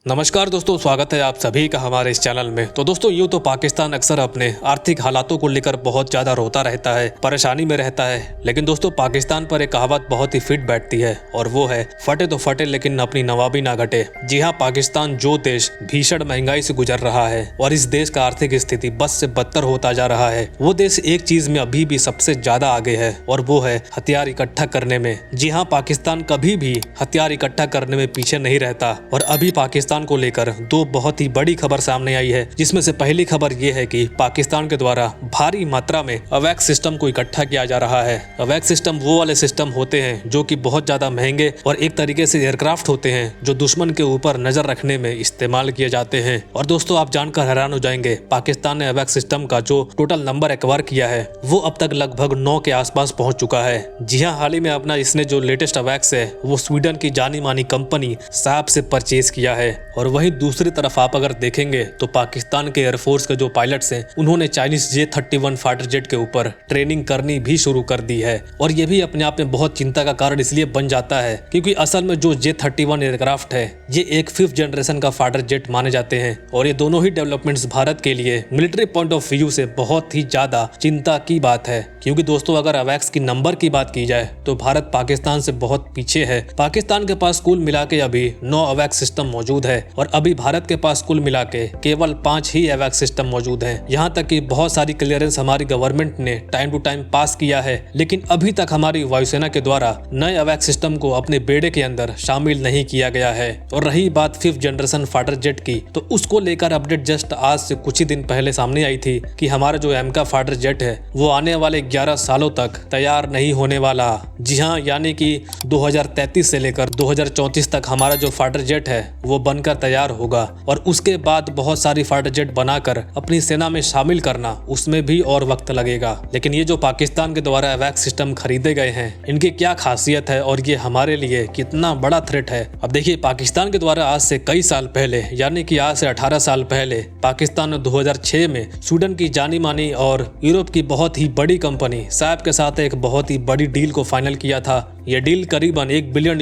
नमस्कार दोस्तों, स्वागत है आप सभी का हमारे इस चैनल में। तो दोस्तों यूँ तो पाकिस्तान अक्सर अपने आर्थिक हालातों को लेकर बहुत ज़्यादा रोता रहता है, परेशानी में रहता है। लेकिन दोस्तों पाकिस्तान पर एक कहावत बहुत ही फिट बैठती है और वो है फटे तो फटे लेकिन अपनी नवाबी ना घटे। जी हाँ, पाकिस्तान जो देश भीषण महंगाई से गुजर रहा है और इस देश का आर्थिक स्थिति बस से बदतर होता जा रहा है, वो देश एक चीज में अभी भी सबसे ज्यादा आगे है और वो है हथियार इकट्ठा करने में। जी हाँ, पाकिस्तान कभी भी हथियार इकट्ठा करने में पीछे नहीं रहता। और अभी पाकिस्तान को लेकर दो बहुत ही बड़ी खबर सामने आई है, जिसमें से पहली खबर ये है कि पाकिस्तान के द्वारा भारी मात्रा में अवैक्स सिस्टम को इकट्ठा किया जा रहा है। अवैक्स सिस्टम वो वाले सिस्टम होते हैं जो कि बहुत ज्यादा महंगे और एक तरीके से एयरक्राफ्ट होते हैं जो दुश्मन के ऊपर नजर रखने में इस्तेमाल किए जाते हैं। और दोस्तों आप जानकर हैरान हो जाएंगे, पाकिस्तान ने अवैक्स सिस्टम का जो टोटल नंबर एक्वायर किया है वो अब तक लगभग 9 के आसपास पहुंच चुका है। जी हाँ, हाल ही में अपना इसने जो लेटेस्ट अवैक्स है वो स्वीडन की जानी मानी कंपनी साब से परचेज किया है। और वहीं दूसरी तरफ आप अगर देखेंगे तो पाकिस्तान के एयरफोर्स के जो पायलट्स हैं उन्होंने चाइनीज J-31 फाइटर जेट के ऊपर ट्रेनिंग करनी भी शुरू कर दी है। और ये भी अपने आप में बहुत चिंता का कारण इसलिए बन जाता है क्योंकि असल में जो J-31 एयरक्राफ्ट है ये एक 5th जनरेशन का फाइटर जेट माने जाते हैं। और ये दोनों ही डेवलपमेंट्स भारत के लिए मिलिट्री पॉइंट ऑफ व्यू से बहुत ही ज्यादा चिंता की बात है। क्योंकि दोस्तों अगर अवैक्स की नंबर की बात की जाए तो भारत पाकिस्तान से बहुत पीछे है। पाकिस्तान के पास कुल मिला के अभी 9 अवैक्स सिस्टम मौजूद है और अभी भारत के पास कुल मिला के केवल 5 ही अवैक्स सिस्टम मौजूद हैं। यहाँ तक कि बहुत सारी क्लियरेंस हमारी गवर्नमेंट ने टाइम टू टाइम पास किया है, लेकिन अभी तक हमारी वायुसेना के द्वारा नए अवैक्स सिस्टम को अपने बेड़े के अंदर शामिल नहीं किया गया है। और रही बात 5th जनरेशन फाइटर जेट की, तो उसको लेकर अपडेट जस्ट आज से कुछ ही दिन पहले सामने आई थी कि हमारा जो एमका फाइटर जेट है वो आने वाले 11 सालों तक तैयार नहीं होने वाला। जी हाँ, यानी कि 2033 से लेकर 2034 तक हमारा जो फाइटर जेट है वो बनकर तैयार होगा और उसके बाद बहुत सारी फाइटर जेट बनाकर अपनी सेना में शामिल करना, उसमें भी और वक्त लगेगा। लेकिन ये जो पाकिस्तान के द्वारा अवैक्स सिस्टम खरीदे गए हैं इनकी क्या खासियत है और ये हमारे लिए कितना बड़ा थ्रेट है। अब देखिए, पाकिस्तान के द्वारा आज से कई साल पहले यानी कि आज से 18 साल पहले पाकिस्तान ने 2006 में स्वीडन की जानी मानी और यूरोप की बहुत ही बड़ी कंपनी साब के साथ एक बहुत ही बड़ी डील को फाइनल किया था। यह डील करीबन $1 बिलियन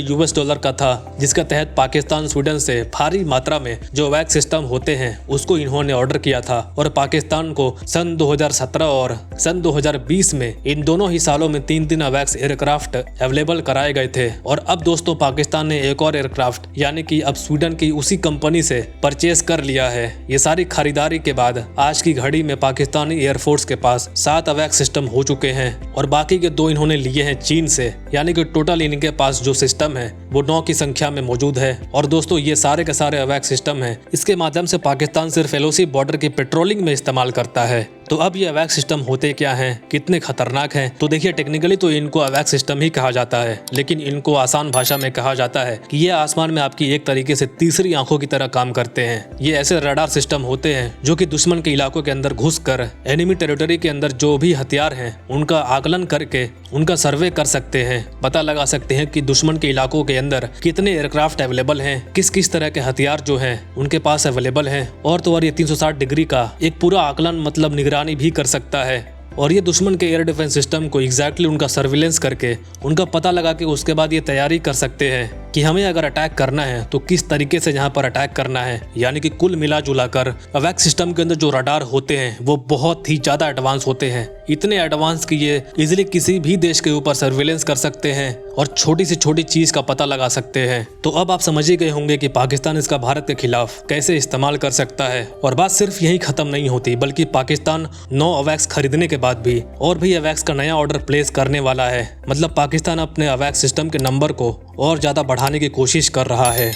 का था, जिसके तहत पाकिस्तान स्वीडन से भारी मात्रा में जो अवैक्स सिस्टम होते हैं उसको इन्होंने ऑर्डर किया था। और पाकिस्तान को सन 2017 और सन 2020 में इन दोनों ही सालों में 3 अवैक्स एयरक्राफ्ट अवेलेबल कराए गए थे। और अब दोस्तों पाकिस्तान ने एक और एयरक्राफ्ट यानी कि अब स्वीडन की उसी कंपनी से परचेज कर लिया है। ये सारी खरीदारी के बाद आज की घड़ी में पाकिस्तानी एयरफोर्स के पास 7 अवैक्स सिस्टम हो चुके हैं और बाकी के 2 इन्होंने लिए हैं चीन से, यानी कि टोटल इनके पास जो सिस्टम है वो 9 की संख्या में मौजूद है। और दोस्तों ये सारे के सारे अवैक्स सिस्टम है, इसके माध्यम से पाकिस्तान सिर्फ LOC बॉर्डर की पेट्रोलिंग में इस्तेमाल करता है। तो अब ये अवैक्स सिस्टम होते क्या हैं, कितने खतरनाक हैं? तो देखिए, टेक्निकली तो इनको अवैक्स सिस्टम ही कहा जाता है, लेकिन इनको आसान भाषा में कहा जाता है कि ये आसमान में आपकी एक तरीके से तीसरी आंखों की तरह काम करते हैं। ये ऐसे रडार सिस्टम होते हैं जो कि दुश्मन के इलाकों के अंदर घुसकर एनिमी टेरिटरी के अंदर जो भी हथियार हैं उनका आकलन करके उनका सर्वे कर सकते हैं, पता लगा सकते हैं कि दुश्मन के इलाकों के अंदर कितने एयरक्राफ्ट अवेलेबल हैं, किस किस तरह के हथियार जो हैं उनके पास अवेलेबल हैं। और तो और ये 360 डिग्री का एक पूरा आकलन मतलब निगरानी भी कर सकता है। और ये दुश्मन के एयर डिफेंस सिस्टम को एग्जैक्टली उनका सर्विलेंस करके उनका पता लगा के उसके बाद ये तैयारी कर सकते हैं कि हमें अगर अटैक करना है तो किस तरीके से यहाँ पर अटैक करना है। यानी कि कुल मिला जुला कर अवैक्स सिस्टम के अंदर जो रडार होते हैं वो बहुत ही ज्यादा एडवांस होते हैं, इतने एडवांस कि ये इजिली किसी भी देश के ऊपर सर्विलेंस कर सकते हैं और छोटी से छोटी चीज का पता लगा सकते हैं। तो अब आप समझ ही गए होंगे कि पाकिस्तान इसका भारत के खिलाफ कैसे इस्तेमाल कर सकता है। और बात सिर्फ यही खत्म नहीं होती, बल्कि पाकिस्तान 9 अवैक्स खरीदने के बाद भी और भी अवैक्स का नया ऑर्डर प्लेस करने वाला है। मतलब पाकिस्तान अपने अवैक्स सिस्टम के नंबर को और ज्यादा बढ़ाने की कोशिश कर रहा है।